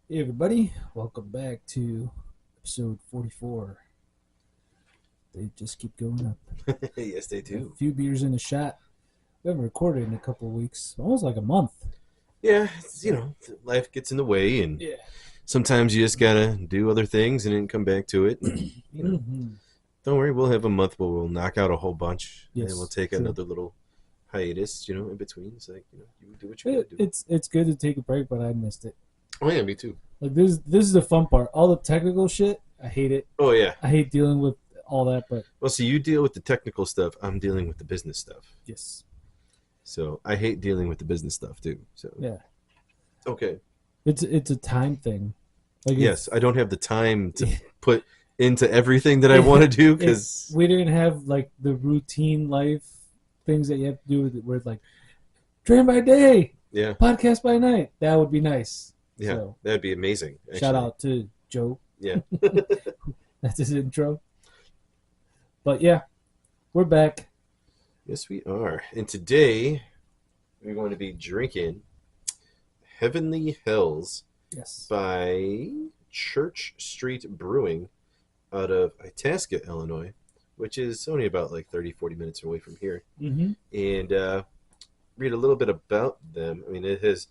Hey everybody, welcome back to episode 44. They just keep going up. Yes, they A do. few beers in a shot. We haven't recorded in a couple of weeks, almost like a month. Yeah, So life gets in the way, and yeah. sometimes you just gotta do other things and then come back to it. And Hmm. don't worry, we'll have a month where we'll knock out a whole bunch, and then we'll Yes, take true. another little hiatus, in between. It's like you do what you gotta It, do. it's it's good to take a break, but I missed it. Oh yeah, me too. Like this is the fun part. All the technical shit, I hate it. Oh yeah. I hate dealing with all that, but Well, see, you deal with the technical stuff. I'm dealing with the business stuff. yes, So I hate dealing with the business stuff too. So yeah. okay, It's a time thing. Like yes, I don't have the time to put into everything that I want to do if because we didn't have like the routine life things that you have to do with it, where it's like train by day, yeah, podcast by night, that would be nice. yeah, So that'd be amazing. shout Actually, out to Joe. yeah. That's his intro. But yeah, we're back. Yes, we are. And today we're going to be drinking Heavenly Hells Yes. by Church Street Brewing out of Itasca, Illinois, which is only about like 30, 40 minutes away from here. Mm-hmm. And read a little bit about them. I mean, it has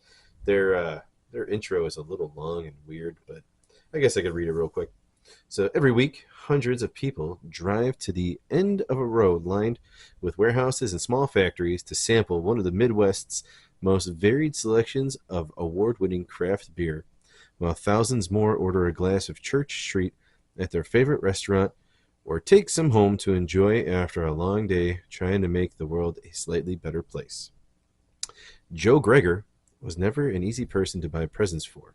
their intro is a little long and weird, but I guess I could read it real quick. So every week, hundreds of people drive to the end of a road lined with warehouses and small factories to sample one of the Midwest's most varied selections of award winning craft beer, while thousands more order a glass of Church Street at their favorite restaurant or take some home to enjoy after a long day trying to make the world a slightly better place. Joe Greger was never an easy person to buy presents for.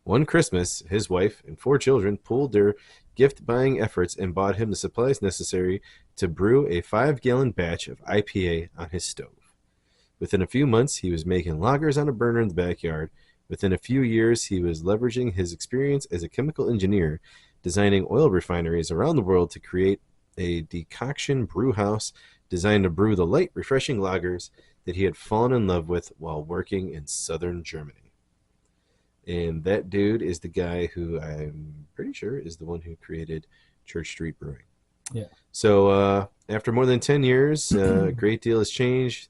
One Christmas, his wife and four children pooled their gift buying efforts and bought him the supplies necessary to brew a 5-gallon batch of IPA on his stove. Within a few months, he was making lagers on a burner in the backyard. Within a few years, he was leveraging his experience as a chemical engineer, designing oil refineries around the world to create a decoction brew house designed to brew the light, refreshing lagers that he had fallen in love with while working in southern Germany. And that dude is the guy who I'm pretty sure is the one who created Church Street Brewing. Yeah. So after more than 10 years, a great deal has changed.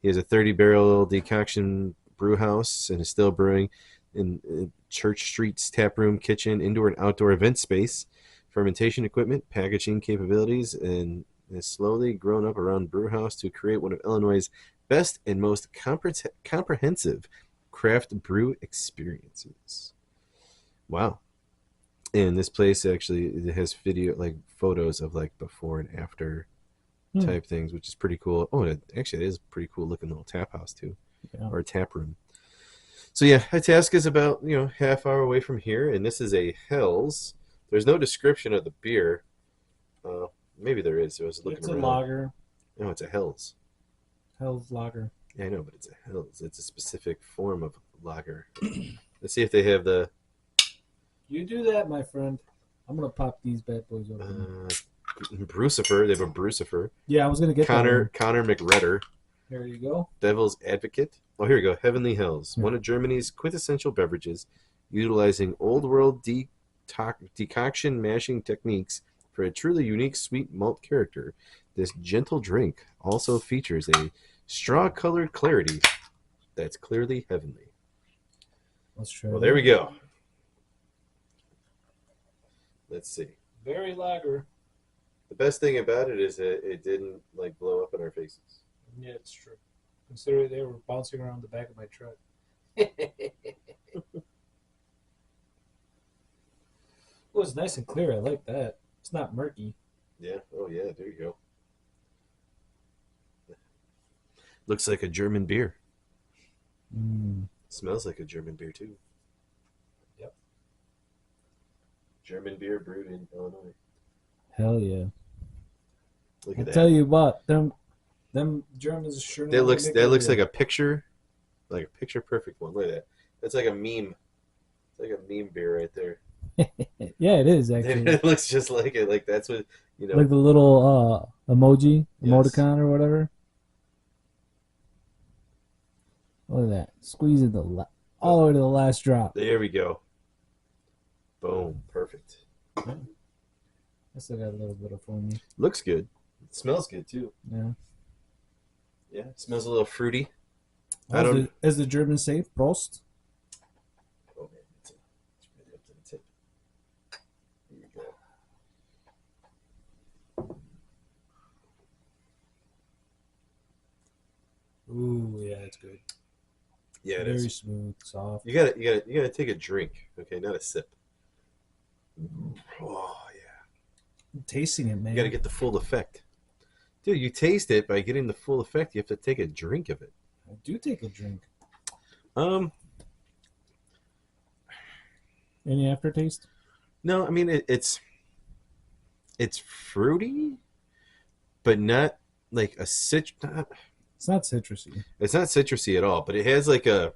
He has a 30-barrel decoction brew house and is still brewing in Church Street's tap room, kitchen, indoor and outdoor event space, fermentation equipment, packaging capabilities, and has slowly grown up around brew house to create one of Illinois' best and most comprehensive craft brew experiences. Wow. And this place actually it has video like photos of like before and after Hmm. type things, which is pretty cool. Oh, and actually, it is a pretty cool looking little tap house too, Yeah. or a tap room. So yeah, Itasca is about half hour away from here, and this is a Hell's. There's no description of the beer. Uh, Maybe there is. I was looking It's a around. lager. No, it's a Hell's. Hell's lager. Yeah, I know, but it's a Hell's. It's a specific form of lager. Let's see if they have the You do that, my friend. I'm gonna pop these bad boys open. uh, Brucifer. They have a Brucifer. Yeah, I was gonna get that Connor one. Connor McRedder. There you go. Devil's Advocate. Oh, here we go. Heavenly Hells, Yeah. one of Germany's quintessential beverages, utilizing old world decoction mashing techniques for a truly unique sweet malt character. This gentle drink also features a straw colored clarity that's clearly heavenly. Let's try. Well, there we go. Let's see. Very lager. The best thing about it is that it didn't like blow up in our faces. Yeah, it's true. Considering they were bouncing around the back of my truck. It was nice and clear. I like that. It's not murky. Yeah. Oh, yeah. There you go. Looks like a German beer. Mm. Smells like a German beer too. Yep. German beer brewed in Illinois. Hell yeah! Look I at tell that. you what, them Germans sure know That how to looks make that it looks real. like a picture perfect one. Look at that. That's like a meme. It's like a meme beer right there. Yeah, it is actually. It looks just like it. Like that's what Like the little emoji, Yes. emoticon or whatever. Look at that. Squeeze it all the way to the last drop. There we go. Boom. Perfect. Yeah. I still got a little bit of foamy. Looks good. It smells good too. Yeah. Yeah. It smells a little fruity. I don't. As the Germans say, Prost. Oh man, it's really up to the tip. Here you go. Ooh, yeah, it's good. Yeah, it Very is. smooth, soft. You gotta take a drink. Okay, not a sip. Oh yeah. I'm tasting it, You gotta man. get the full effect. Dude, you taste it by getting the full effect. You have to take a drink of it. I do take a drink. Um, Any aftertaste? no, I mean it's fruity, but not like a cit. It's not citrusy. It's not citrusy at all, but it has like a.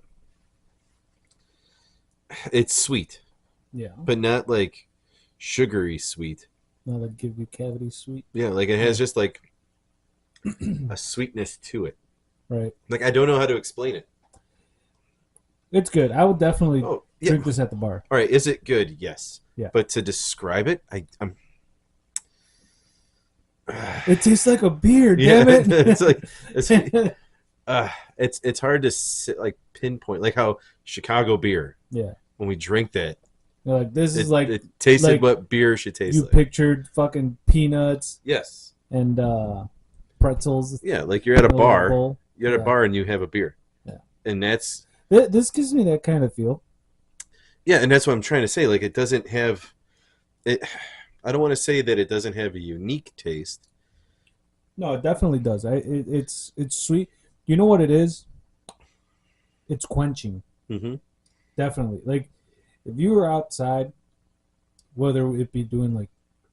It's sweet, Yeah. but not like sugary sweet. Not like give you cavity sweet. Yeah, like it has Yeah. just like a sweetness to it. Right. Like I don't know how to explain it. It's good. I would definitely Oh yeah. drink this at the bar. All right, is it good? Yes. Yeah. But to describe it, I'm. It tastes like a beer, Yeah, damn it. it's like it's hard to like pinpoint like how Chicago beer yeah. when we drink that You're like this is like it tasted like what beer should taste you like. pictured fucking peanuts Yes. and pretzels. Yeah, like you're at a in little bar. bowl. You're at a Yeah. bar and you have a beer. Yeah. And that's This gives me that kind of feel. yeah, and that's what I'm trying to say. Like it doesn't have it. I don't want to say that it doesn't have a unique taste. No, it definitely does. It's sweet. You know what it is? It's quenching. Mm-hmm. Definitely. Like if you were outside, whether it be doing like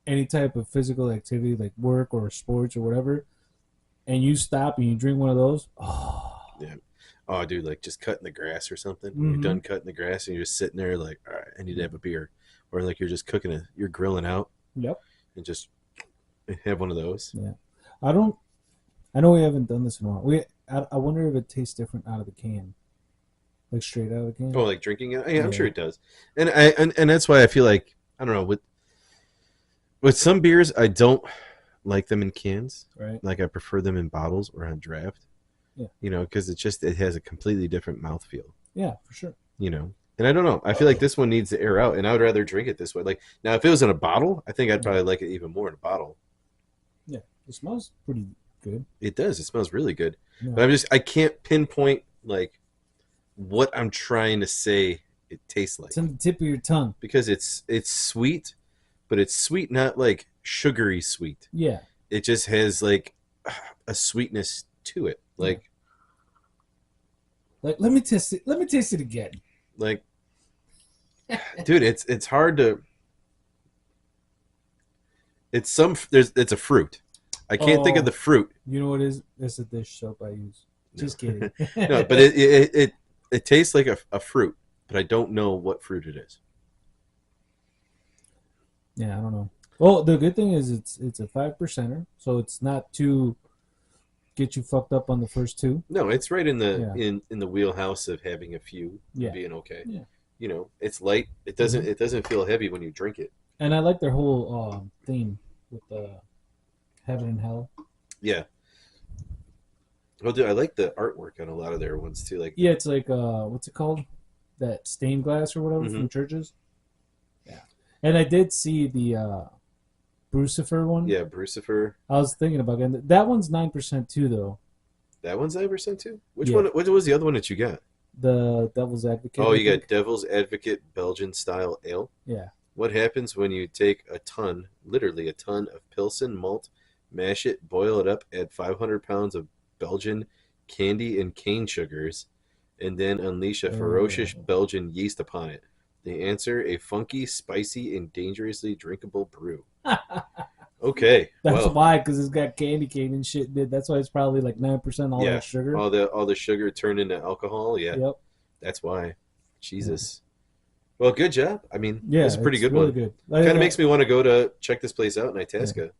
any type of physical activity like work or sports or whatever, and you stop and you drink one of those, oh, Yeah. Oh, dude, like just cutting the grass or something. When Mhm. you're done cutting the grass and you're just sitting there, like, all right, I need to have a beer, or like you're just you're grilling out yep. and just have one of those. Yeah. I know we haven't done this in a while. I wonder if it tastes different out of the can. Like straight out of the can. Oh, like drinking it? Yeah, I'm Yeah. sure it does. And that's why I feel like I don't know with some beers I don't like them in cans. Right. Like I prefer them in bottles or on draft. Yeah. You know, because it has a completely different mouthfeel. Yeah, for sure. You know, and I don't know. I feel like this one needs to air out, and I would rather drink it this way. Like now, if it was in a bottle, I think I'd probably like it even more in a bottle. Yeah. It smells pretty good. It does. It smells really good. Yeah. But I can't pinpoint like what I'm trying to say it tastes like It's on the tip of your tongue. because it's sweet, but it's sweet not like sugary sweet. Yeah. It just has like a sweetness to it. Like Like let me taste it. Let me taste it again. like dude, it's hard to it's a fruit. I can't think of Oh. the fruit. You know what it is? It's a dish soap I use. Just kidding. No, but it tastes like a fruit, but I don't know what fruit it is. Yeah, I don't know. Well, the good thing is it's a 5%er, so it's not too get you fucked up on the first two. No, it's right in the Yeah. in the wheelhouse of having a few and Yeah. being okay. Yeah. You know, it's light. It doesn't feel heavy when you drink it. And I like their whole theme with the heaven and hell. Yeah. Well, dude, I like the artwork on a lot of their ones too. Like Yeah, it's like what's it called? That stained glass or whatever from churches. Yeah. And I did see the Brucifer one. yeah, Brucifer. I was thinking about getting that one's 9% too though. That one's 9% too. Which Yeah. one? What was the other one that you got? The Devil's Advocate. Oh, I you got think. Devil's Advocate Belgian style ale. Yeah. What happens when you take literally a ton of Pilsen malt, mash it, boil it up, add 500 pounds of Belgian candy and cane sugars, and then unleash a ferocious Belgian yeast upon it? The answer: a funky, spicy, and dangerously drinkable brew. Okay, That's well, why, because it's got candy cane and shit. That's why it's probably like 9% all yeah, that sugar. all the sugar turned into alcohol. Yeah, Yep. that's why. Jesus. Well, good job. I mean, Yeah, it's a pretty it's good really one. good. Kind of makes me want to go to check this place out in Itasca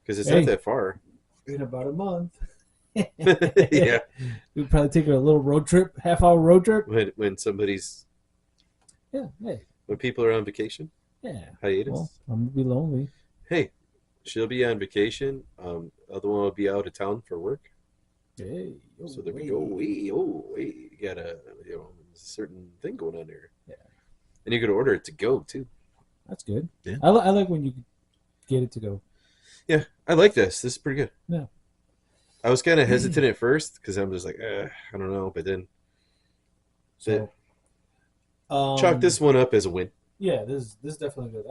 because it's Hey. not that far. in about a month. Yeah, We'd probably take a little road trip, half-hour road trip. when somebody's Yeah, hey, when people are on vacation, Yeah. Well, hiatus. I'm gonna be lonely. Hey, she'll be on vacation. Other one will be out of town for work. Hey, yo, So there we go. wait. We got a certain thing going on there, Yeah, and you could order it to go too. that's good. Yeah, I like when you get it to go. yeah. I like this. This is pretty good. Yeah. I was kind of hesitant at first because I'm just like, I don't know, but then So, chalk um, this one up as a win. yeah, this is definitely good.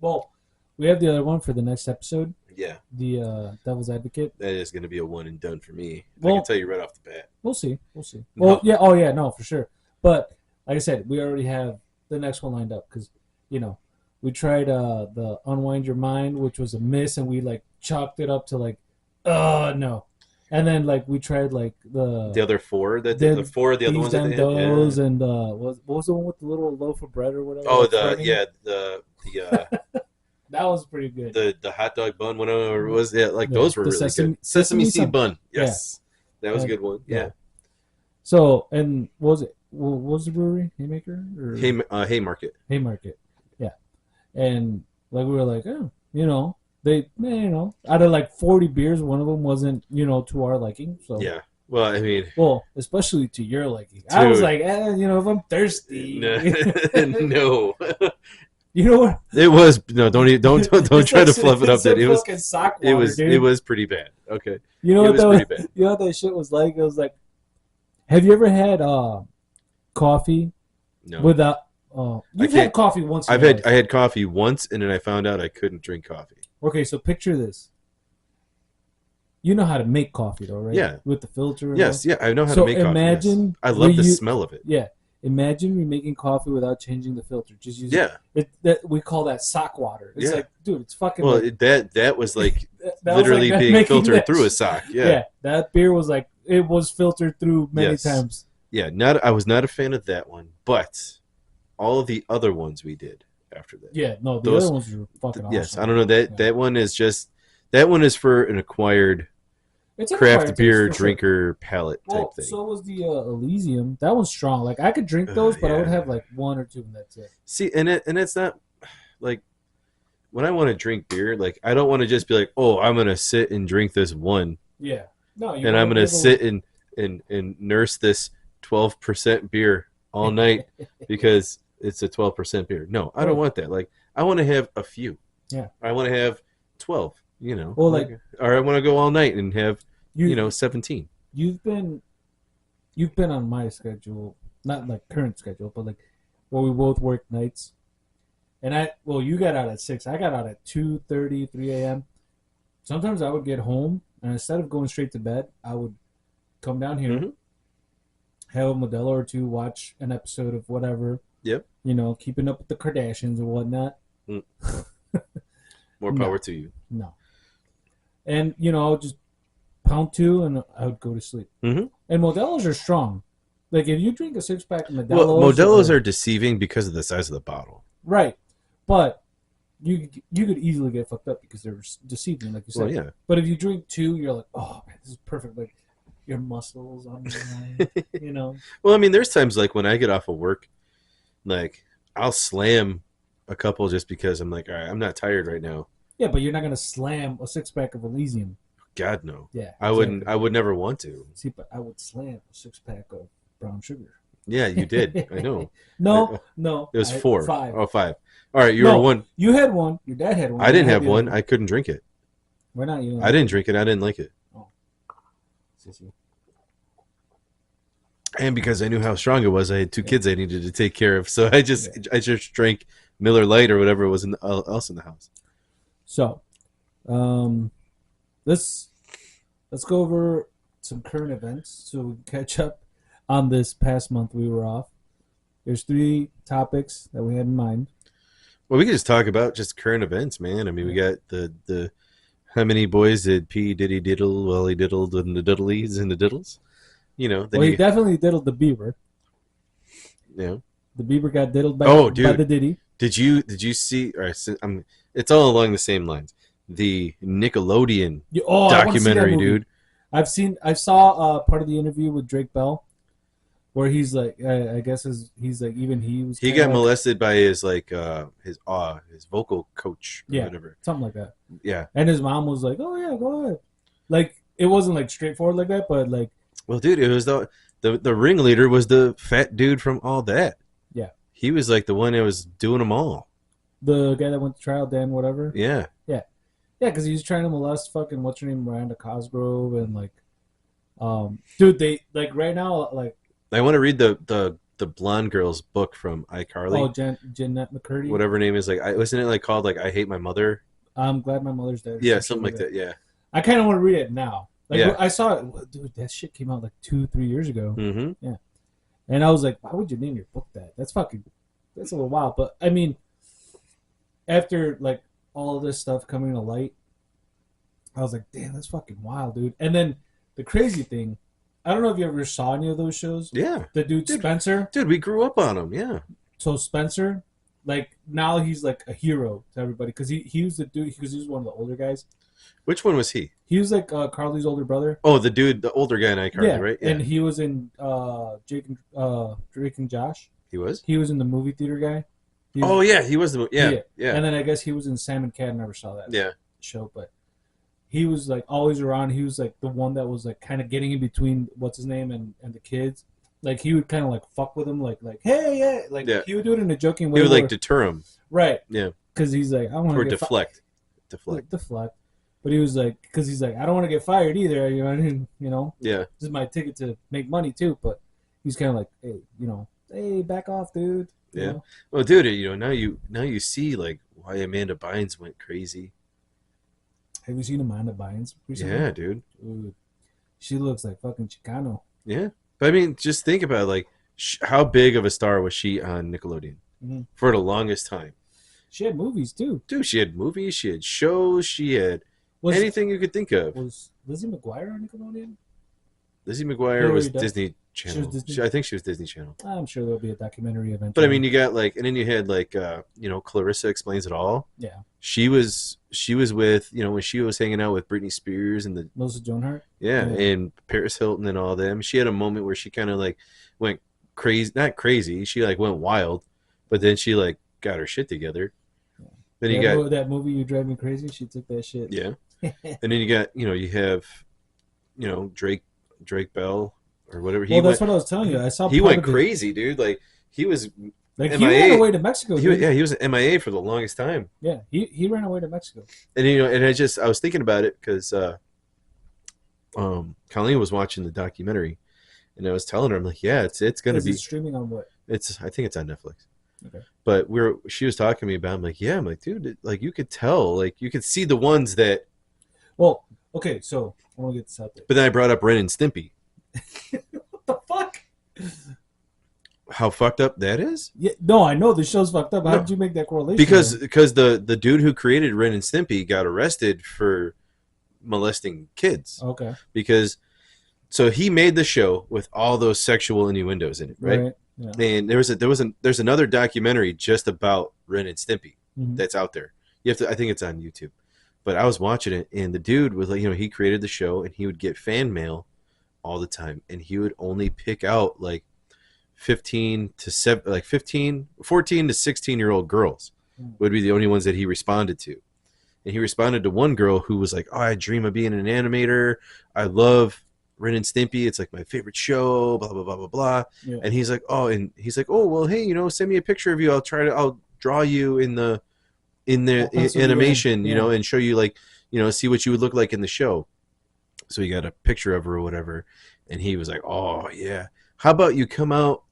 Well, we have the other one for the next episode, Yeah, the Devil's Advocate. that is going to be a one and done for me. I can Well, tell you right off the bat. we'll see. We'll see. Well, No, yeah. Oh, yeah. No, for sure. But like I said, we already have the next one lined up because you know we tried the Unwind Your Mind, which was a miss, and we like chalked it up to like, no, and then like we tried like the other four that the did four of the other these ones that they and had. Yeah. those, and what was the one with the little loaf of bread or whatever? Oh, like floating? That was pretty good. The hot dog bun, whatever it was. Yeah, like Yeah, those were the really sesame good. Sesame seed something. bun. Yeah, Yes, that was a and, good one. yeah. Yeah. So and what was it? What was the brewery? Haymaker or Haymarket. Haymarket? Yeah, and like we were like, oh, out of like 40 beers, one of them wasn't to our liking. So Yeah. Well, I mean, well, especially to your liking. I was dude, like, if I'm thirsty, no. you know what? It was no. Don't It's try like to fluff it up. it's That like it was fucking sock it water, was dude. it was pretty bad. Okay, You know it what was that pretty was? bad. You know what that shit was like? It was like, have you ever had coffee No, without? You've had can't. coffee once. I had coffee once, and then I found out I couldn't drink coffee. Okay, so picture this. You know how to make coffee, though, right? Yeah. With the filter. And Yes, all? yeah, I know how So to make coffee. Yes. imagine I love the smell of it. Yeah, imagine you're making coffee without changing the filter. Just using it. That we call that sock water. It's like, dude, it's fucking. Well, like, that was like that literally was like being filtered that through a shit. sock. Yeah, that beer was like it was filtered through many Yes. times. Yeah, I was not a fan of that one, but all of the other ones we did after that. Yeah, no, the other ones were fucking awesome. Yes, I don't know that one is just for an acquired It's craft beer taste, drinker palate type thing. So was the Elysium. That one's strong. Like I could drink those, but I would have like one or two, and that's it. See, and it's not like when I want to drink beer, like I don't want to just be like, oh, I'm gonna sit and drink this one. Yeah. No, and I'm gonna sit and nurse this 12% beer all night because it's a 12% beer. No, I don't want that. Like I want to have a few. Yeah. I want to have 12. Well, or I want to go all night and have 17. You've been on my schedule, not like current schedule, but like where we both work nights. And you got out at 6. I got out at 2:30, 3 a.m. Sometimes I would get home, and instead of going straight to bed, I would come down here, have a Modelo or two, watch an episode of whatever. Yep. Keeping up with the Kardashians and whatnot. More power to you. No. And, I would just pound 2 and I would go to sleep. Mm-hmm. And Modelo's are strong. Like, if you drink a 6-pack of Modelo's... Well, Modelo's are deceiving because of the size of the bottle. Right. But you could easily get fucked up because they're deceiving, like you said. Well, yeah. But if you drink 2, you're like, oh, man, this is perfect. Like, your muscles on your mind, Well, I mean, there's times like when I get off of work, like, I'll slam a couple just because I'm like, all right, I'm not tired right now. Yeah, but you're not gonna slam a 6-pack of Elysium. God no. Yeah, I wouldn't. I would never want to. See, but I would slam a 6-pack of brown sugar. Yeah, you did. I know. No. It was 4. 5. Oh, 5. All right, you were one. You had one. Your dad had one. I didn't have one. I couldn't drink it. Why not? I didn't drink it. I didn't like it. Oh. Sissy. And because I knew how strong it was, I had 2 kids I needed to take care of. So I just drank Miller Lite or whatever was else in the house. So, let's go over some current events so we can catch up on this past month we were off. There's 3 topics that we had in mind. Well, we could just talk about just current events, man. I mean, we got the how many boys did P Diddy diddle while he diddled and the diddlies and the diddles? Then he definitely diddled the Bieber. Yeah. The Bieber got diddled by the Diddy. Did you see? All right, it's all along the same lines. The Nickelodeon documentary, dude. I saw part of the interview with Drake Bell, where he's like, I guess he's like, even he was He kind of got like, molested by his like his vocal coach or yeah, whatever. something like that. Yeah. And his mom was like, oh yeah, go ahead. Like it wasn't like straightforward like that, but like, Well, dude, it was the ringleader was the fat dude from all that. yeah, He was like the one that was doing them all. the guy that went to trial, Dan, whatever. Yeah. Yeah, yeah, because he was trying to molest fucking what's her name, Miranda Cosgrove, and like, dude, they like right now, like, I want to read the blonde girl's book from oh, iCarly, Jeanette McCurdy. whatever her name is. Like, wasn't it like called like I Hate My Mother? I'm glad my mother's dead. Yeah, Some shit something like that. that. Yeah. I kind of want to read it now. Like Yeah. I saw it, dude. That shit came out like 2-3 years ago. Mm-hmm. Yeah, and I was like, why would you name your book that? That's fucking. That's a little wild. But I mean, after like all of this stuff coming to light, I was like, damn, that's fucking wild, dude. And then the crazy thing, I don't know if you ever saw any of those shows. Yeah. The dude Spencer. Dude, we grew up on them. Yeah. So Spencer, like now he's like a hero to everybody because he was the dude because he was one of the older guys. Which one was he? He was like Carly's older brother. Oh, the dude, the older guy in iCarly, Yeah, right? Yeah. and he was in Drake and Josh. He was. He was in the movie theater guy. He was, Oh yeah, he was the yeah. And then I guess he was in Sam and Cat. I never saw that Yeah. show, but he was like always around. He was like the one that was like kind of getting in between what's his name and the kids. Like he would kind of like fuck with him, like hey yeah, like Yeah. he would do it in a joking way. He would where, like deter him. right, Yeah. because he's like I want Or to deflect. deflect. But he was like, because he's like I don't want to get fired either. You know, Yeah. this is my ticket to make money too. But he's kind of like, hey, hey, back off, dude. You Yeah. know? Well, dude, now you see like why Amanda Bynes went crazy. Have you seen Amanda Bynes recently? Yeah, dude. Dude, she looks like fucking Chicano. Yeah. But I mean, just think about it, like how big of a star was she on Nickelodeon for the longest time? She had movies too. Dude, she had movies, she had shows, she had anything you could think of. Was Lizzie McGuire on Nickelodeon? Lizzie McGuire Hilary was Duff? Disney Channel. Disney? I think she was Disney Channel. I'm sure there'll be a documentary eventually. But I mean, you got like, and then you had like, Clarissa Explains It All. Yeah. She was with, when she was hanging out with Britney Spears and the Melissa Joan Hart. yeah, and Paris Hilton and all them. She had a moment where she kind of like went crazy, not crazy. She like went wild, but then she like got her shit together. Yeah. Then you got that movie You Drive Me Crazy. She took that shit. yeah, and then you got you have Drake Bell or whatever. That's what I was telling you. I saw he went crazy, dude. Like he was like MIA. he ran away to Mexico. He was MIA for the longest time. Yeah, he ran away to Mexico. And and I was thinking about it because Colleen was watching the documentary, and I was telling her, I'm like, yeah, it's gonna be streaming on what? I think it's on Netflix. Okay. But she was talking to me about it. I'm like, yeah, I'm like, dude, like you could tell, like you could see the ones that. Well, okay, so I want to get this out there. But then I brought up Ren and Stimpy. What the fuck? How fucked up that is? Yeah, no, I know the show's fucked up. How No. did you make that correlation? Because the dude who created Ren and Stimpy got arrested for molesting kids. Okay. So he made the show with all those sexual innuendos in it, right? Yeah. And there's another documentary just about Ren and Stimpy that's out there. I think it's on YouTube. But I was watching it, and the dude was like, he created the show, and he would get fan mail all the time, and he would only pick out like 14 to 16-year-old girls would be the only ones that he responded to. And he responded to one girl who was like, oh, I dream of being an animator. I love Ren and Stimpy. It's like my favorite show, blah, blah, blah, blah, blah. Yeah. And he's like, oh, well, hey, send me a picture of you. I'll draw you in the animation, and show you like, see what you would look like in the show. So he got a picture of her or whatever. And he was like, oh yeah. How about you come out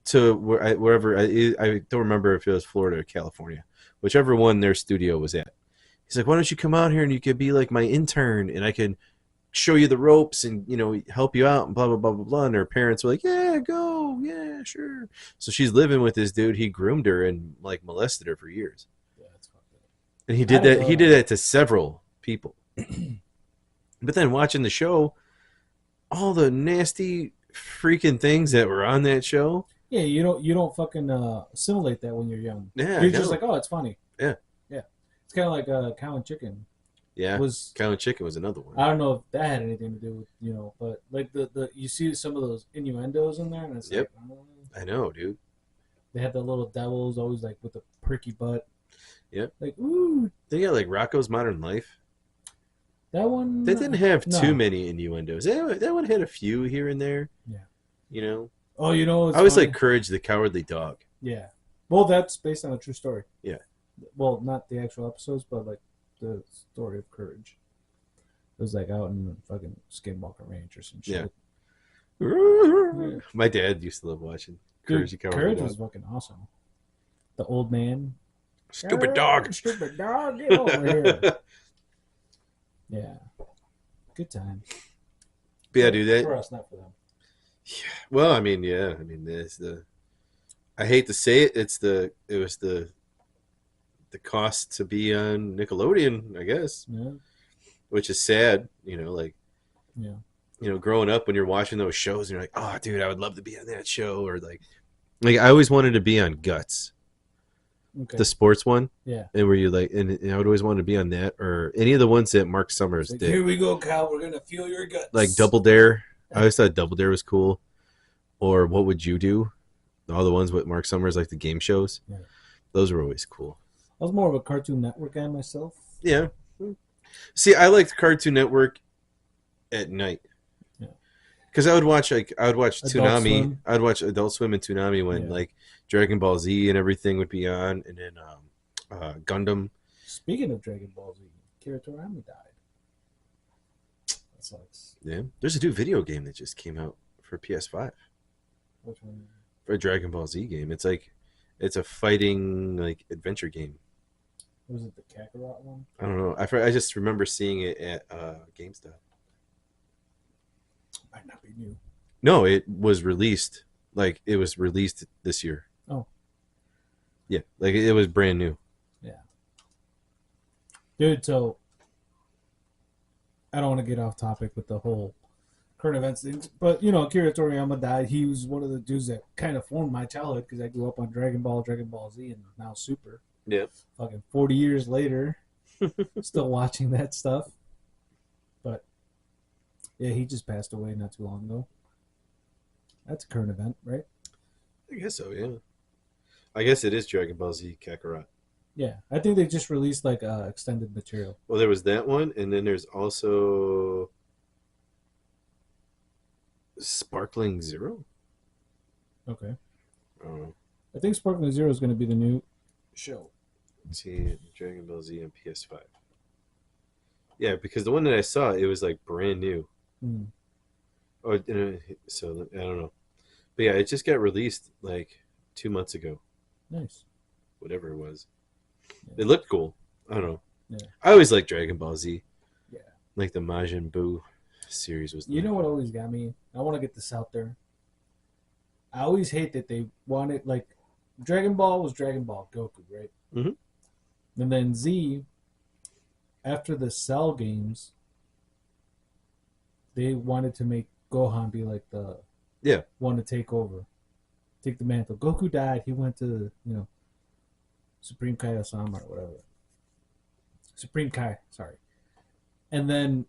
to wherever, I don't remember if it was Florida or California, whichever one their studio was at. He's like, why don't you come out here and you could be like my intern and I can show you the ropes and, help you out and blah, blah, blah, blah, blah. And her parents were like, yeah, go. Yeah, sure. So she's living with this dude. He groomed her and like molested her for years. Yeah, that's fucked up. And he did that to several people. But then watching the show, all the nasty freaking things that were on that show. Yeah, you don't fucking assimilate that when you're young. Yeah, you're just like, oh, it's funny. Yeah. Yeah, it's kind of like cow and chicken. Yeah, was. Cow and Chicken was another one. I don't know if that had anything to do with but like the you see some of those innuendos in there, and it's like Yep, I know, dude. they had the little devils always like with the pricky butt, Yep. like ooh, Then you got like Rocco's Modern Life. that one. That didn't have too No, many innuendos. That one had a few here and there. yeah. You know, Oh, I it's always funny. like Courage the Cowardly Dog. Yeah. Well, that's based on a true story. Yeah. Well, not the actual episodes, but like the story of Courage. It was like out in fucking Skinwalker Ranch or some shit. Yeah. My dad used to love watching Courage the Dude, Cowardly Courage Dog. was fucking awesome. The old man. Stupid dog. Stupid dog, get over here. Yeah. Good time. Yeah, dude. That. For us, not for them. Yeah. Well, I mean, yeah. I mean, there's the. I hate to say it. It was the cost to be on Nickelodeon, I guess, Yeah. which is sad. Yeah. Growing up when you're watching those shows, and you're like, oh, dude, I would love to be on that show, or like I always wanted to be on Guts, Okay. the sports one, Yeah. and where you like, and I would always want to be on that, or any of the ones that Mark Summers Like, did, here we go, Kyle. We're gonna feel your guts. like Double Dare. I always thought Double Dare was cool, or What Would You Do? All the ones with Mark Summers, like the game shows, Yeah. those were always cool. I was more of a Cartoon Network guy myself. Yeah. See, I liked Cartoon Network at night. Yeah. Because I would watch Adult Toonami. Swim. I'd watch Adult Swim and Toonami when Yeah. like Dragon Ball Z and everything would be on, and then Gundam. Speaking of Dragon Ball Z, Kira Toriyama died. That sucks. Yeah, there's a new video game that just came out for PS5 Which one? for a Dragon Ball Z game. It's a fighting like adventure game. Was it the Kakarot one? I don't know. I just remember seeing it at GameStop. Might not be new. No, it was released. Like it was released this year. Oh. Yeah, like it was brand new. Yeah. Dude, so I don't want to get off topic with the whole current events things, but Akira Toriyama died. He was one of the dudes that kind of formed my childhood because I grew up on Dragon Ball Z, and now Super. Yeah. Fucking 40 years later, still watching that stuff. But yeah, he just passed away not too long ago. That's a current event, right? I guess so, yeah. I guess it is Dragon Ball Z Kakarot. Yeah, I think they just released like extended material. Well, there was that one, and then there's also Sparkling Zero. Okay. I don't know. I think Sparkling Zero is going to be the new show. Let's see, Dragon Ball Z and PS5. Yeah, because the one that I saw, it was like brand new. Mm. Oh, so I don't know. But yeah, it just got released like 2 months ago. Nice. Whatever it was. Yeah. It looked cool. I don't know. Yeah. I always liked Dragon Ball Z. Yeah. Like the Majin Buu series was. You know what always got me? I want to get this out there. I always hate that they wanted, like, Dragon Ball was Dragon Ball Goku, right? Mm-hmm. And then Z, after the Cell games, they wanted to make Gohan be like the one to take over, take the mantle. Goku died. He went to Supreme Kai Osama or whatever. Supreme Kai, sorry. And then,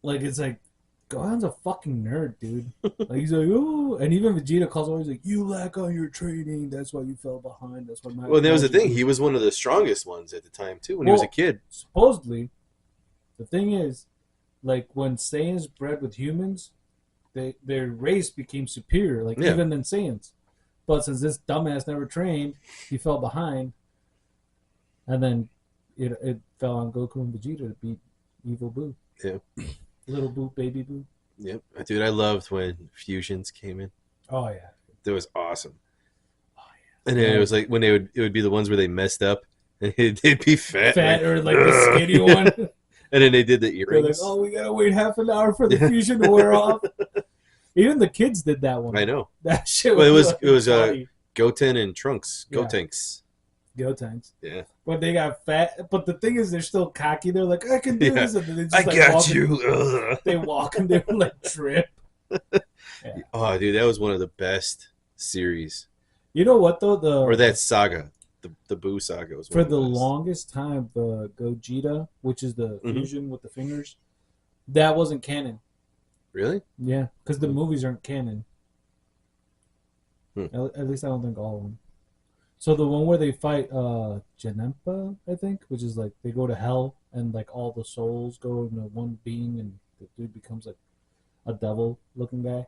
like, it's like Gohan's a fucking nerd, dude. Like, he's like, oh, and even Vegeta calls him, he's like, you lack on your training. That's why you fell behind. That's why my. Well, that was the thing. He was one of the strongest ones at the time too when he was a kid. Supposedly, the thing is, like when Saiyans bred with humans, their race became superior, like even than Saiyans. But since this dumbass never trained, he fell behind, and then it fell on Goku and Vegeta to beat Evil Boo. Yeah. Little Boo, Baby Boo. Yep, dude, I loved when fusions came in. Oh yeah, that was awesome. Oh yeah, and then it was like when it would be the ones where they messed up and they'd be fat, or like the skinny one. And then they did the earrings. They're like, oh, we gotta wait half an hour for the fusion to wear off. Even the kids did that one. I know that shit. Well, it was Goten and Trunks, Gotenks. Gotenks. Yeah. But they got fat. But the thing is, they're still cocky. They're like, I can do this. And then they just, I like, got you. They walk and they like trip. Yeah. Oh, dude, that was one of the best series. You know what though? Or that saga, the Boo saga was one For of the the best. longest time, the Gogeta, which is the Hmm. fusion with the fingers, that wasn't canon. Really? Yeah, because the Hmm. movies aren't canon. Hmm. At least I don't think all of them. So the one where they fight Janempa, I think, which is like they go to hell and like all the souls go into one being and the dude becomes like a devil looking guy.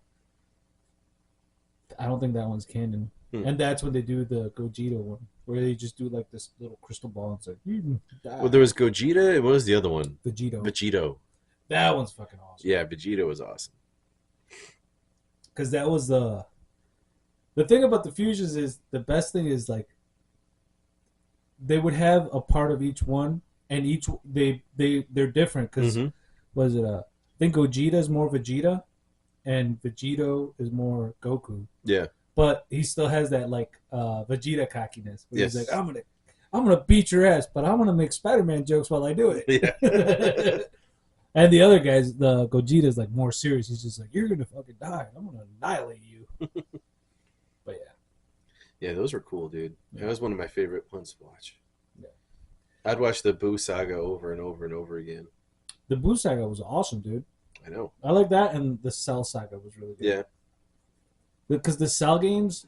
I don't think that one's canon. Hmm. And that's when they do the Gogeta one, where they just do like this little crystal ball and it's like, you Well, there die. was Gogeta. And what was the other one? Vegito. Vegito. That one's fucking awesome. Yeah, Vegito was awesome. Because that was the thing about the fusions is the best thing is like they would have a part of each one, and each they're different because Hmm. was it I think Gogeta is more Vegeta, and Vegito is more Goku, Yeah. but he still has that like Vegeta cockiness where he's like Yes. I'm gonna beat your ass, but I'm gonna make Spider-Man jokes while I do Yeah. it. And the other guys, the Gogeta is like more serious. He's just like, you're gonna fucking die. I'm gonna annihilate you. But yeah, Yeah, those were cool, dude. yeah, That was one of my favorite ones to watch. yeah. I'd watch the Boo saga over and over and over again. The Blue Saga was awesome, dude. I know. I like that, and the Cell Saga was really good. Yeah. Because the Cell games,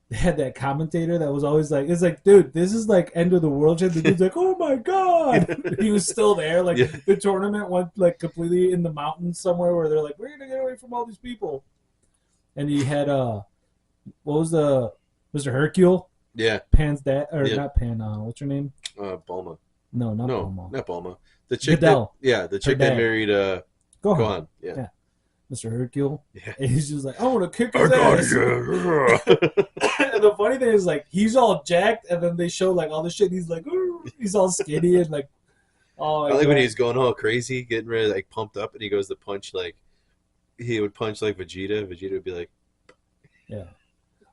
they had that commentator that was always like, "It's like, dude, this is like end of the world shit." The dude's like, "Oh my god," he was still there. Like Yeah. the tournament went like completely in the mountains somewhere where they're like, "We're gonna get away from all these people." And he had what was the Mr. Hercule? Yeah. Pan's dad, or Yeah. not Pan? What's her name? Bulma. No, not No, Bulma. not Bulma. The chick Goodell. the chick that dad. married Gohan. Gohan. Yeah. Yeah. Mr. Hercule. Yeah. And he's just like, I want to kick I his got ass. you. And the funny thing is, like, he's all jacked, and then they show like all this shit. And he's like, "Ooh," he's all skinny and like, oh, I like when he's going all crazy, getting ready, like pumped up, and he goes to punch like he would punch like Vegeta. Vegeta would be like, yeah.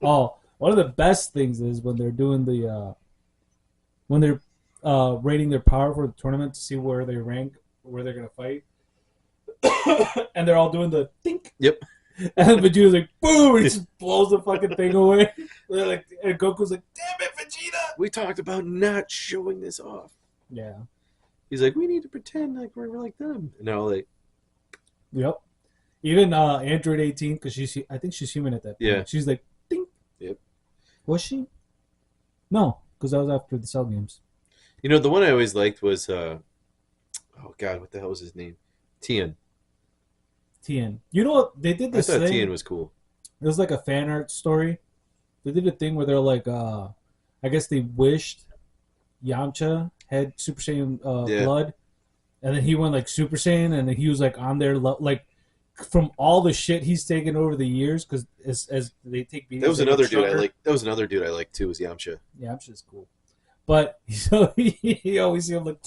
Oh, one of the best things is when they're doing the when they're rating their power for the tournament to see where they rank, where they're gonna fight, and they're all doing the think. "Yep." And Vegeta's like, boom, and he just blows the fucking thing away. They're like, and Goku's like, damn it, Vegeta. We talked about not showing this off. Yeah. He's like, we need to pretend like we're like them. And now like, Yep. Even Android 18, because I think she's human at that point. Yeah. She's like, ding. Yep. Was she? No, because that was after the Cell games. you know, the one I always liked was oh god, what the hell was his name? Tien. Tien. You know what? They did I this thought thing. Tien was cool. It was like a fan art story. They did a thing where they're like, I guess they wished Yamcha had Super Saiyan Yeah. blood, and then he went like Super Saiyan, and then he was like on their like from all the shit he's taken over the years, because as they take beatings, That was they another get dude I stronger. like. That was another dude I liked too. Was Yamcha. Yamcha's cool, but so he always seemed like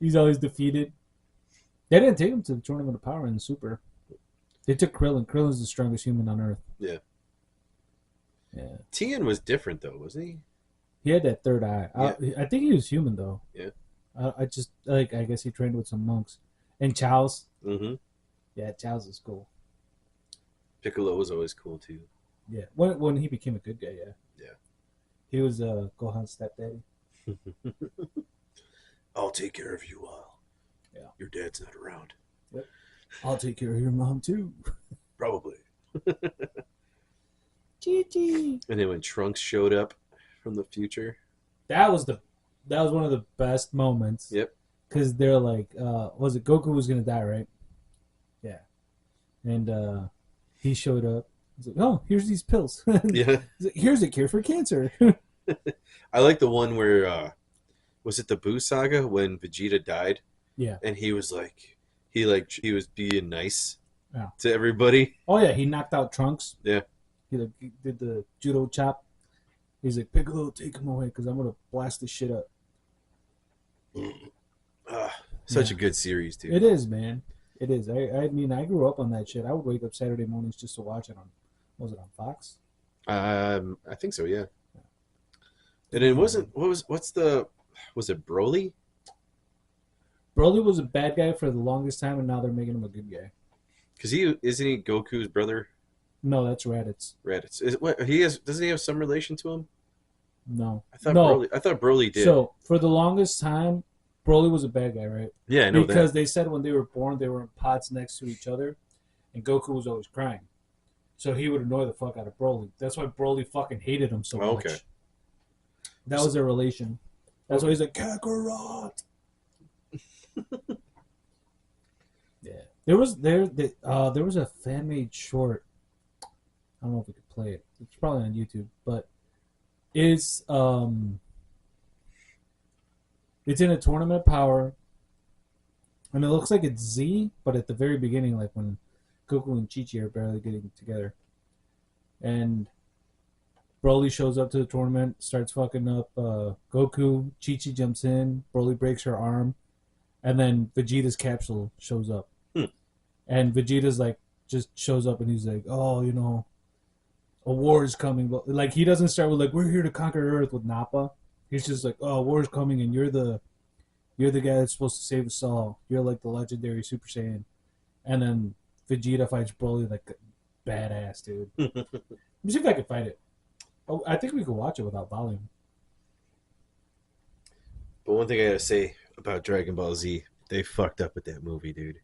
he's always defeated. They didn't take him to the Tournament of Power in the Super. They took Krillin. Krillin's the strongest human on Earth. Yeah. Yeah. Tien was different though, wasn't he? He had that third eye. I think he was human though. Yeah. I just like. I guess he trained with some monks. And Chao's. Mm-hmm. Yeah, Chao's is cool. Piccolo was always cool too. Yeah. When he became a good guy, yeah. Yeah. He was Gohan's stepdaddy. I'll take care of you all. Yeah. Your dad's not around. Yep. I'll take care of your mom too. Probably. Gigi. And then when Trunks showed up from the future. That was one of the best moments. Yep. Because they're like, was it Goku was gonna die, right? Yeah. And he showed up. He's like, oh, here's these pills. Yeah. He's like, here's a cure for cancer. I like the one where was it the Boo saga when Vegeta died? Yeah. And he was like he was being nice Yeah. to everybody. Oh yeah, he knocked out Trunks. Yeah. He did the judo chop. He's like, Piccolo, take him away because I'm gonna blast this shit up. Such Yeah. a good series, dude. It is, man. It is. I mean, I grew up on that shit. I would wake up Saturday mornings just to watch it on. Was it on Fox? I think so, yeah. And it wasn't. Was it Broly? Broly was a bad guy for the longest time, and now they're making him a good guy. Because isn't he Goku's brother? No, that's Raditz. Raditz. Is what he has? Doesn't he have some relation to him? No, I thought no. Broly. I thought Broly did. So for the longest time, Broly was a bad guy, right? Yeah, I know that. Because they said when they were born, they were in pods next to each other, and Goku was always crying. So he would annoy the fuck out of Broly. That's why Broly fucking hated him so Oh, okay. much. That was their relation. That's why Okay. he's like Kakarot. Yeah, there was a fan made short. I don't know if we could play it. It's probably on YouTube, but it's it's in a tournament of power, and it looks like it's Z, but at the very beginning, like when Goku and Chi Chi are barely getting together, and Broly shows up to the tournament, starts fucking up Goku. Chi Chi jumps in. Broly breaks her arm, and then Vegeta's capsule shows up, Hmm. and Vegeta's like just shows up, and he's like, "Oh, you know, a war is coming." But like he doesn't start with like we're here to conquer Earth with Nappa. He's just like, "Oh, war is coming, and you're the guy that's supposed to save us all. You're like the legendary Super Saiyan." And then Vegeta fights Broly like badass, dude. Let me see if I can find it. Oh, I think we could watch it without volume. But one thing I gotta say about Dragon Ball Z, they fucked up with that movie, dude.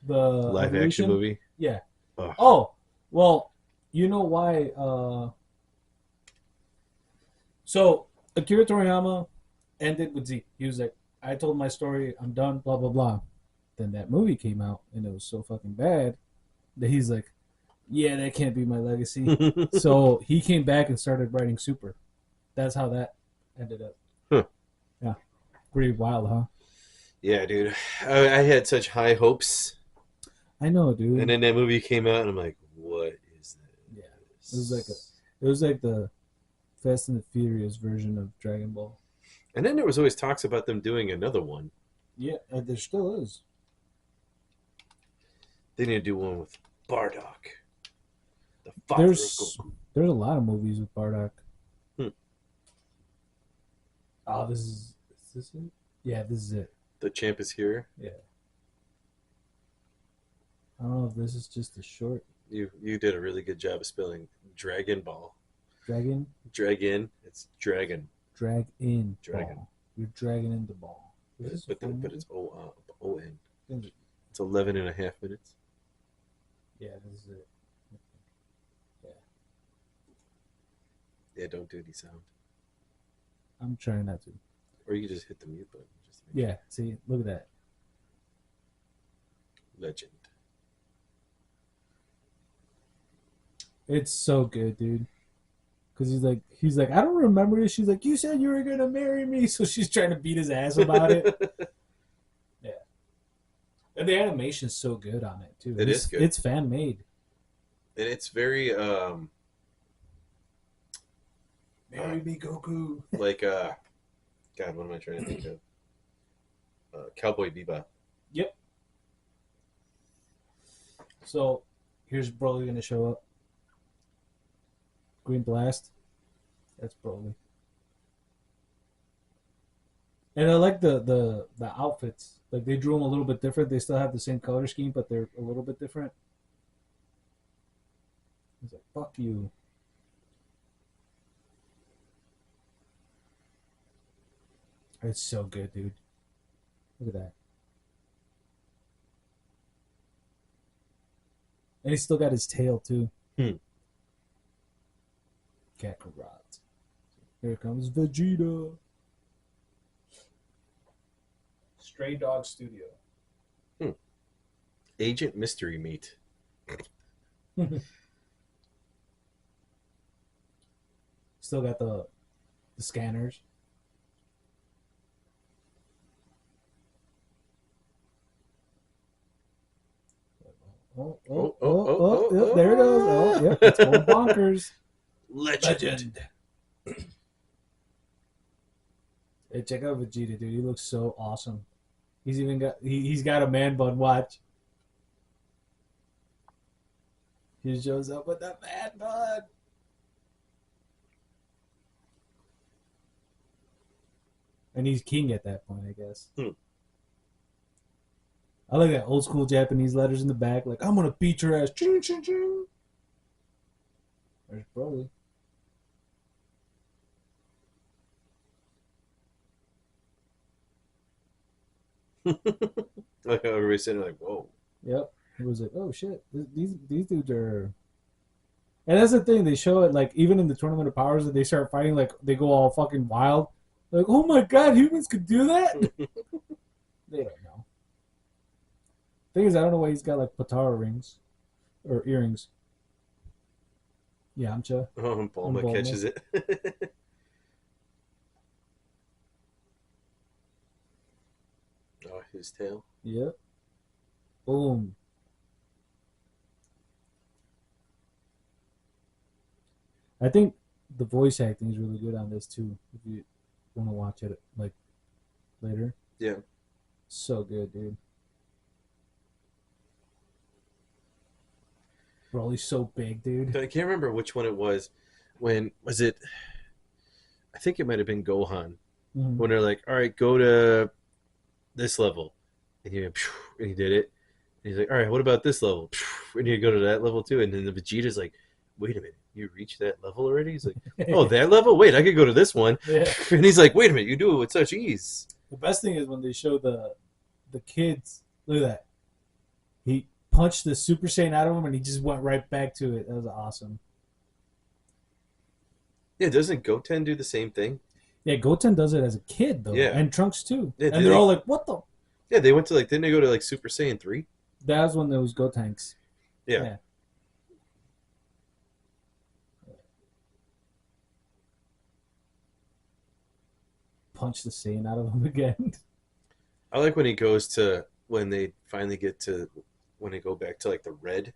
The The live action evolution, movie. yeah. Oh, Oh, well, you know why? So Akira Toriyama ended with Z. He was like, "I told my story. I'm done." Blah blah blah. Then that movie came out, and it was so fucking bad that he's like, "Yeah, that can't be my legacy." So he came back and started writing Super. That's how that ended up. Huh. Yeah, pretty wild, huh? Yeah, dude. I had such high hopes, I know, and dude. then that movie came out, and I'm like, what is Yeah, this? it was like the Fast and the Furious version of Dragon Ball. And then there was always talks about them doing another one. Yeah, there still is. They need to do one with Bardock, the father of There's Goku. there's a lot of movies with Bardock. Hmm. Oh, is this it? Yeah, this is it. The champ is here. Yeah. I don't know if this is just a short You did a really good job of spelling Dragon Ball. dragon. Dragon. It's dragon. Drag in Dragon. ball. You're dragging in the ball. Is this But it's O N. N? It's 11 and a half minutes. Yeah, this is it. Yeah, Yeah, don't do any sound. I'm trying not to. Or you can just hit the mute button. Just to make Yeah, see, look at that. sure. Legend. It's so good, dude. Because he's like, I don't remember this. She's like, you said you were gonna marry me, so she's trying to beat his ass about it. Yeah, and the animation's so good on it too. It is good. It's fan made. And it's very Marry me, Goku. like God, what am I trying to think of? Cowboy Bebop. Yep. So here's Broly gonna show up. Green Blast. That's Broly. And I like the outfits. Like they drew them a little bit different. They still have the same color scheme, but they're a little bit different. He's like, "Fuck you." It's so good, dude. Look at that. And he's still got his tail too. Hmm. Kakarot. Here comes Vegeta. Stray Dog Studio. Agent Mystery Meat. Still got the scanners. Yep, there it goes. Oh, yep, it's going bonkers. Legend. Hey, check out Vegeta, dude. He looks so awesome. He's even got he's got a man bun. Watch. He shows up with the man bun. And he's king at that point, I guess. I like that old school Japanese letters in the back, like I'm gonna beat your ass. Ching, ching, ching. There's Broly. Like everybody's sitting there like, whoa. Yep. It was like, oh shit, these dudes are. And that's the thing. They show it like even in the Tournament of Powers that they start fighting like they go all fucking wild. Like, oh my god, humans could do that. They don't know. Thing is, I don't know why he's got like Patara rings or earrings. Yamcha. Oh, Bulma Bulma. catches it. Oh, his tail. Yep. Boom. I think the voice acting is really good on this too. If you want to watch it like later, Yeah. so good, dude. Broly's so big, dude. I can't remember which one it was. When was it? I think it might have been Gohan. Mhm. When they're like, "All right, go to this level," and he did it. And he's like, "All right, what about this level?" And you go to that level too. And then the Vegeta's like, "Wait a minute, you reached that level already?" He's like, "Oh, that level? Wait, I could go to this one." Yeah. And he's like, "Wait a minute, you do it with such ease." The best thing is when they show the kids. Look at that. He punched the Super Saiyan out of him, and he just went right back to it. That was awesome. Yeah, doesn't Goten do the same thing? Yeah, Goten does it as a kid though, Yeah. and Trunks too. Yeah, And they're all like, "What the?" Yeah, they went to like, didn't they go to like Super Saiyan 3? That was when there was Gotenks. Yeah. Yeah. Punch the Saiyan out of him again. I like when he goes to, when they finally get to, when they go back to like the red,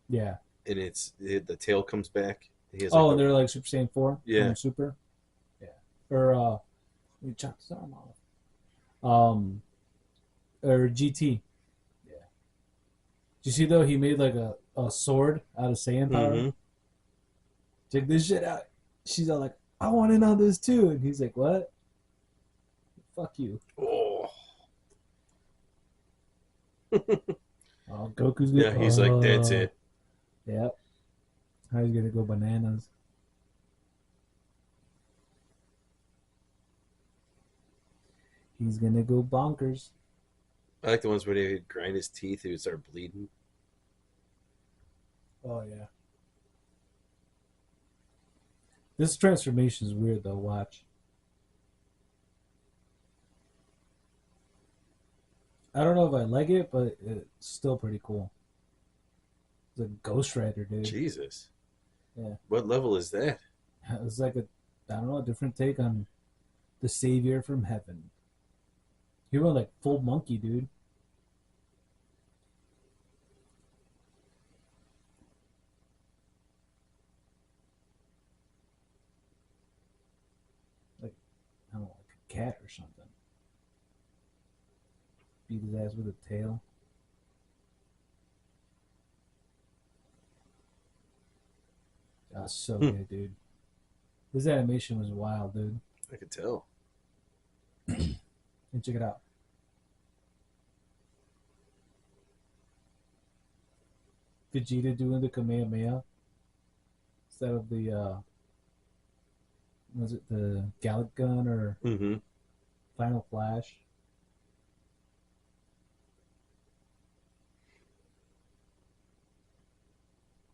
Yeah. and the tail comes back. And he has Oh, like and they're like Super Saiyan 4? Yeah. Super? Yeah. Or, he chopped his arm off. Or GT. Yeah. Did you see, though, he made like a sword out of Saiyan power? Mhm. Check this shit out. She's all like, I want in on this too. And he's like, what? Fuck you. Oh. Oh, Goku's good. Yeah, he's like, that's it. Yep. How he's gonna go bananas. He's gonna go bonkers. I like the ones where they grind his teeth, he would start bleeding. Oh yeah. This transformation is weird though. Watch. I don't know if I like it, but it's still pretty cool. It's a Ghost Rider, dude. Jesus. Yeah. What level is that? It's like I don't know, a different take on the Savior from Heaven. He went like full monkey, dude. Like, I don't know, like a cat or something. Beat his ass with a tail. That's so good, dude. This animation was wild, dude. I could tell. And check it out. Vegeta doing the Kamehameha instead of the was it the Gallic Gun or Mm-hmm. Final Flash?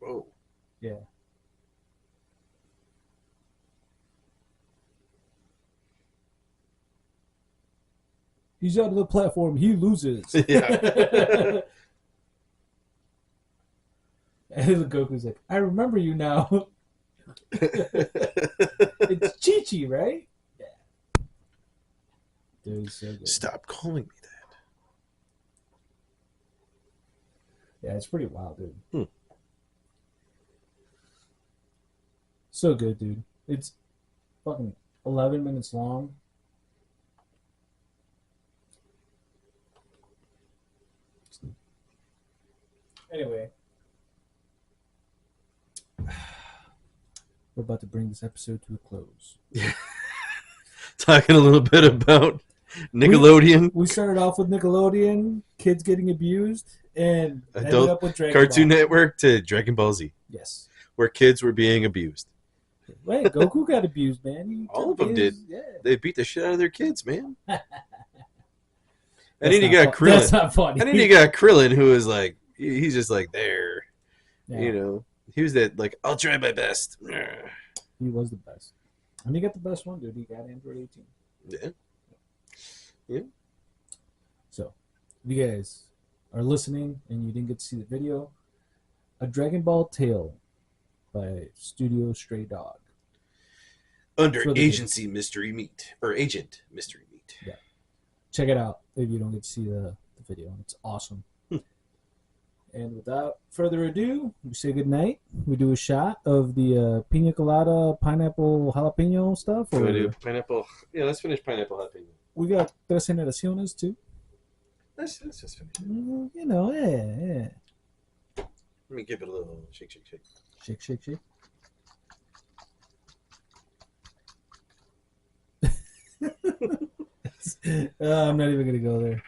Whoa. Yeah. He's out of the platform. He loses. Yeah. And Goku's like, I remember you now. It's Chi-Chi, right? Yeah. Dude, so good. Stop calling me that. Yeah, it's pretty wild, dude. Hmm. So good, dude. It's fucking 11 minutes long. Anyway, we're about to bring this episode to a close. Talking a little bit about Nickelodeon, We started off with Nickelodeon, kids getting abused, and ended Adult up with Dragon Cartoon Ball. Network to Dragon Ball Z. Yes. where kids were being abused. Wait, Goku got abused, man. He All took of them did. Yeah. They beat the shit out of their kids, man. And That's then you not got fu- Krillin. That's not funny. And then you got Krillin, who is like, he's just like there. Yeah. You know, he was that like, I'll try my best. He was the best. And he got the best one, dude. He got Android 18. Yeah. Yeah. So, if you guys are listening and you didn't get to see the video, A Dragon Ball Tale by Studio Stray Dog. Under Agency Mystery Meat. Or Agent Mystery Meat. Yeah. Check it out if you don't get to see the video. It's awesome. And without further ado, we say goodnight. We do a shot of the pina colada, pineapple jalapeno stuff. Or do pineapple. Yeah, let's finish pineapple jalapeno. We got Tres Generaciones too. Let's just finish it. You know, yeah. Let me give it a little shake. Shake. I'm not even going to go there.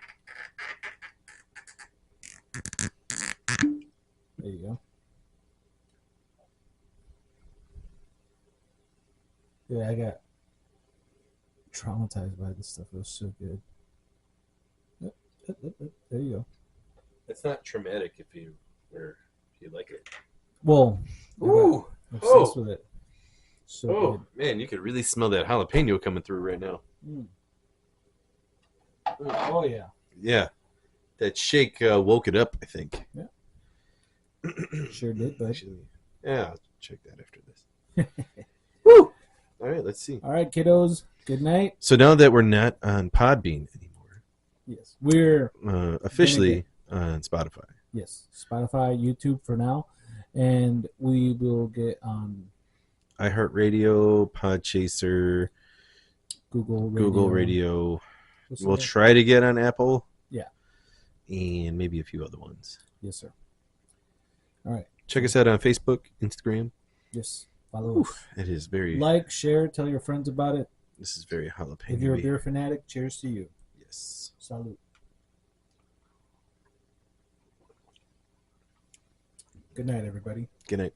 There you go. Yeah, I got traumatized by this stuff. It was so good. Yep. There you go. It's not traumatic if you like it. Well, ooh, I'm obsessed with it. So good. Man, you could really smell that jalapeno coming through right now. Oh yeah. Yeah, that shake woke it up, I think. Yeah. Sure did, but yeah, I'll check that after this. Woo! All right, let's see. All right, kiddos. Good night. So now that we're not on Podbean anymore, yes, we're officially on Spotify. Yes, Spotify, YouTube for now, and we will get on iHeartRadio, Podchaser, Google Radio. We'll try to get on Apple. Yeah. And maybe a few other ones. Yes, sir. All right. Check us out on Facebook, Instagram. Yes. Follow us. It is very... Like, share, tell your friends about it. This is very jalapeno. If you're a beer fanatic, cheers to you. Yes. Salud. Good night, everybody. Good night.